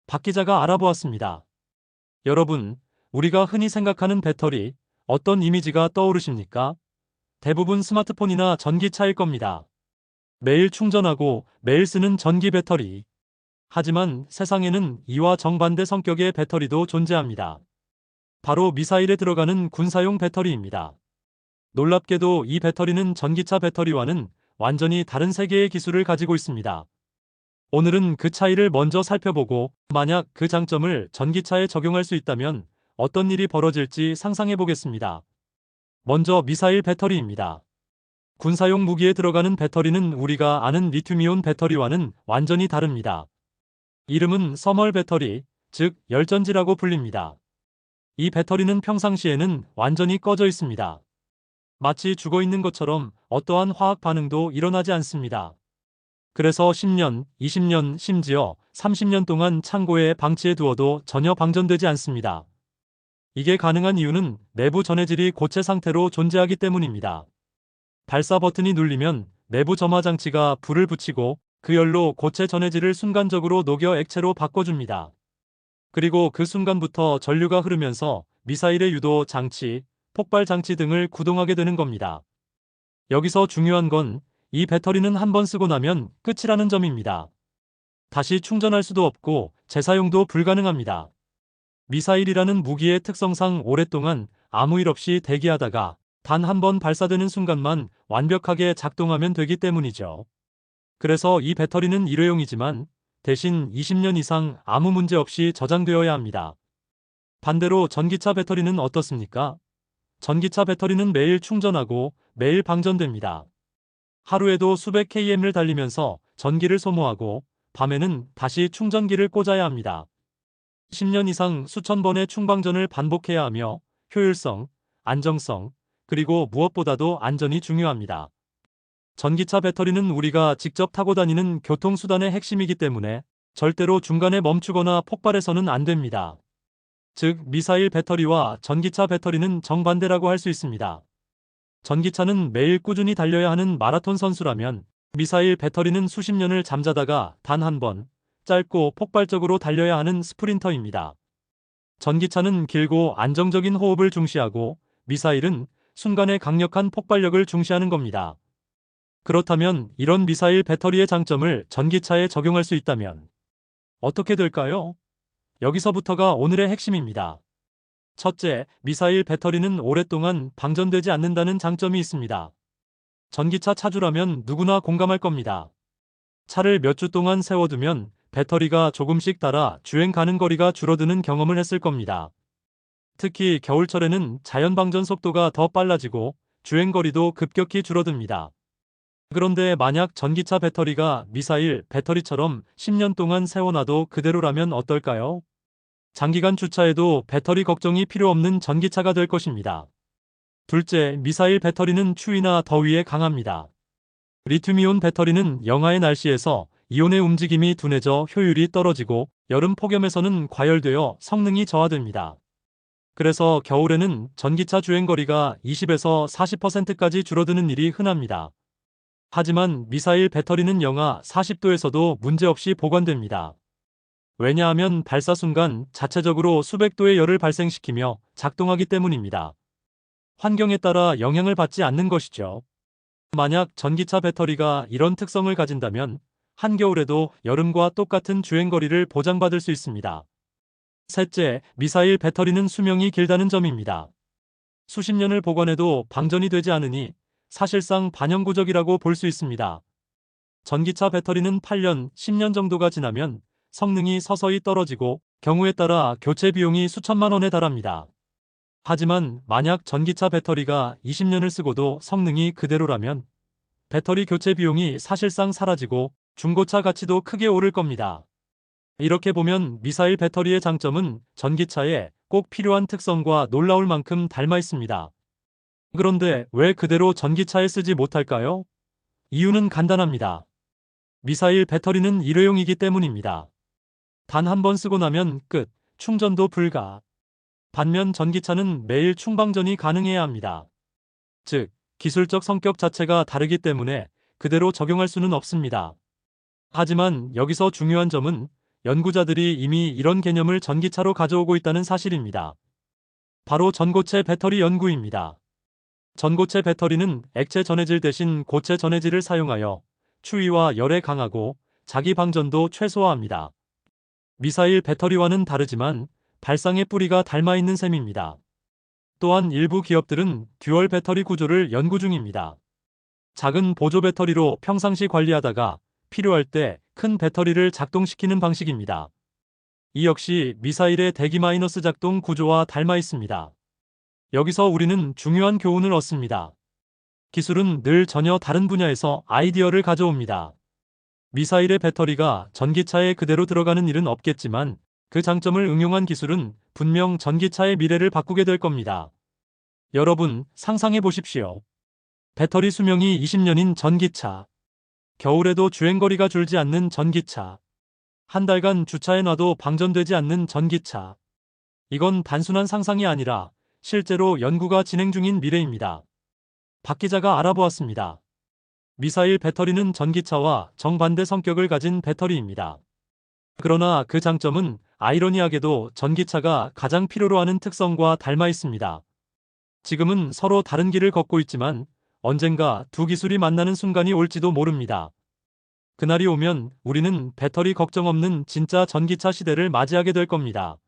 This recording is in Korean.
박 기자가 알아보았습니다. 여러분, 우리가 흔히 생각하는 배터리, 어떤 이미지가 떠오르십니까? 대부분 스마트폰이나 전기차일 겁니다. 매일 충전하고 매일 쓰는 전기 배터리. 하지만 세상에는 이와 정반대 성격의 배터리도 존재합니다. 바로 미사일에 들어가는 군사용 배터리입니다. 놀랍게도 이 배터리는 전기차 배터리와는 완전히 다른 세계의 기술을 가지고 있습니다. 오늘은 그 차이를 먼저 살펴보고, 만약 그 장점을 전기차에 적용할 수 있다면 어떤 일이 벌어질지 상상해 보겠습니다. 먼저 미사일 배터리입니다. 군사용 무기에 들어가는 배터리는 우리가 아는 리튬이온 배터리와는 완전히 다릅니다. 이름은 서멀 배터리, 즉 열전지라고 불립니다. 이 배터리는 평상시에는 완전히 꺼져 있습니다. 마치 죽어 있는 것처럼 어떠한 화학 반응도 일어나지 않습니다. 그래서 10년, 20년, 심지어 30년 동안 창고에 방치해 두어도 전혀 방전되지 않습니다. 이게 가능한 이유는 내부 전해질이 고체 상태로 존재하기 때문입니다. 발사 버튼이 눌리면 내부 점화 장치가 불을 붙이고 그 열로 고체 전해질을 순간적으로 녹여 액체로 바꿔줍니다. 그리고 그 순간부터 전류가 흐르면서 미사일의 유도 장치, 폭발 장치 등을 구동하게 되는 겁니다. 여기서 중요한 건 이 배터리는 한 번 쓰고 나면 끝이라는 점입니다. 다시 충전할 수도 없고 재사용도 불가능합니다. 미사일이라는 무기의 특성상 오랫동안 아무 일 없이 대기하다가 단 한 번 발사되는 순간만 완벽하게 작동하면 되기 때문이죠. 그래서 이 배터리는 일회용이지만 대신 20년 이상 아무 문제 없이 저장되어야 합니다. 반대로 전기차 배터리는 어떻습니까? 전기차 배터리는 매일 충전하고 매일 방전됩니다. 하루에도 수백 km를 달리면서 전기를 소모하고 밤에는 다시 충전기를 꽂아야 합니다. 10년 이상 수천 번의 충방전을 반복해야 하며 효율성, 안정성, 그리고 무엇보다도 안전이 중요합니다. 전기차 배터리는 우리가 직접 타고 다니는 교통수단의 핵심이기 때문에 절대로 중간에 멈추거나 폭발해서는 안 됩니다. 즉, 미사일 배터리와 전기차 배터리는 정반대라고 할 수 있습니다. 전기차는 매일 꾸준히 달려야 하는 마라톤 선수라면 미사일 배터리는 수십 년을 잠자다가 단 한 번, 짧고 폭발적으로 달려야 하는 스프린터입니다. 전기차는 길고 안정적인 호흡을 중시하고 미사일은 순간의 강력한 폭발력을 중시하는 겁니다. 그렇다면 이런 미사일 배터리의 장점을 전기차에 적용할 수 있다면 어떻게 될까요? 여기서부터가 오늘의 핵심입니다. 첫째, 미사일 배터리는 오랫동안 방전되지 않는다는 장점이 있습니다. 전기차 차주라면 누구나 공감할 겁니다. 차를 몇 주 동안 세워두면 배터리가 조금씩 닳아 주행 가는 거리가 줄어드는 경험을 했을 겁니다. 특히 겨울철에는 자연 방전 속도가 더 빨라지고 주행 거리도 급격히 줄어듭니다. 그런데 만약 전기차 배터리가 미사일 배터리처럼 10년 동안 세워놔도 그대로라면 어떨까요? 장기간 주차해도 배터리 걱정이 필요 없는 전기차가 될 것입니다. 둘째, 미사일 배터리는 추위나 더위에 강합니다. 리튬이온 배터리는 영하의 날씨에서 이온의 움직임이 둔해져 효율이 떨어지고 여름 폭염에서는 과열되어 성능이 저하됩니다. 그래서 겨울에는 전기차 주행거리가 20에서 40%까지 줄어드는 일이 흔합니다. 하지만 미사일 배터리는 영하 40도에서도 문제없이 보관됩니다. 왜냐하면 발사 순간 자체적으로 수백 도의 열을 발생시키며 작동하기 때문입니다. 환경에 따라 영향을 받지 않는 것이죠. 만약 전기차 배터리가 이런 특성을 가진다면 한겨울에도 여름과 똑같은 주행거리를 보장받을 수 있습니다. 셋째, 미사일 배터리는 수명이 길다는 점입니다. 수십 년을 보관해도 방전이 되지 않으니 사실상 반영구적이라고 볼 수 있습니다. 전기차 배터리는 8년, 10년 정도가 지나면 성능이 서서히 떨어지고 경우에 따라 교체 비용이 수천만 원에 달합니다. 하지만 만약 전기차 배터리가 20년을 쓰고도 성능이 그대로라면 배터리 교체 비용이 사실상 사라지고 중고차 가치도 크게 오를 겁니다. 이렇게 보면 미사일 배터리의 장점은 전기차에 꼭 필요한 특성과 놀라울 만큼 닮아 있습니다. 그런데 왜 그대로 전기차에 쓰지 못할까요? 이유는 간단합니다. 미사일 배터리는 일회용이기 때문입니다. 단 한 번 쓰고 나면 끝, 충전도 불가. 반면 전기차는 매일 충방전이 가능해야 합니다. 즉, 기술적 성격 자체가 다르기 때문에 그대로 적용할 수는 없습니다. 하지만 여기서 중요한 점은 연구자들이 이미 이런 개념을 전기차로 가져오고 있다는 사실입니다. 바로 전고체 배터리 연구입니다. 전고체 배터리는 액체 전해질 대신 고체 전해질을 사용하여 추위와 열에 강하고 자기 방전도 최소화합니다. 미사일 배터리와는 다르지만 발상의 뿌리가 닮아 있는 셈입니다. 또한 일부 기업들은 듀얼 배터리 구조를 연구 중입니다. 작은 보조 배터리로 평상시 관리하다가 필요할 때 큰 배터리를 작동시키는 방식입니다. 이 역시 미사일의 대기- 작동 구조와 닮아 있습니다. 여기서 우리는 중요한 교훈을 얻습니다. 기술은 늘 전혀 다른 분야에서 아이디어를 가져옵니다. 미사일의 배터리가 전기차에 그대로 들어가는 일은 없겠지만 그 장점을 응용한 기술은 분명 전기차의 미래를 바꾸게 될 겁니다. 여러분, 상상해 보십시오. 배터리 수명이 20년인 전기차. 겨울에도 주행거리가 줄지 않는 전기차. 한 달간 주차해 놔도 방전되지 않는 전기차. 이건 단순한 상상이 아니라 실제로 연구가 진행 중인 미래입니다. 박 기자가 알아보았습니다. 미사일 배터리는 전기차와 정반대 성격을 가진 배터리입니다. 그러나 그 장점은 아이러니하게도 전기차가 가장 필요로 하는 특성과 닮아 있습니다. 지금은 서로 다른 길을 걷고 있지만 언젠가 두 기술이 만나는 순간이 올지도 모릅니다. 그날이 오면 우리는 배터리 걱정 없는 진짜 전기차 시대를 맞이하게 될 겁니다.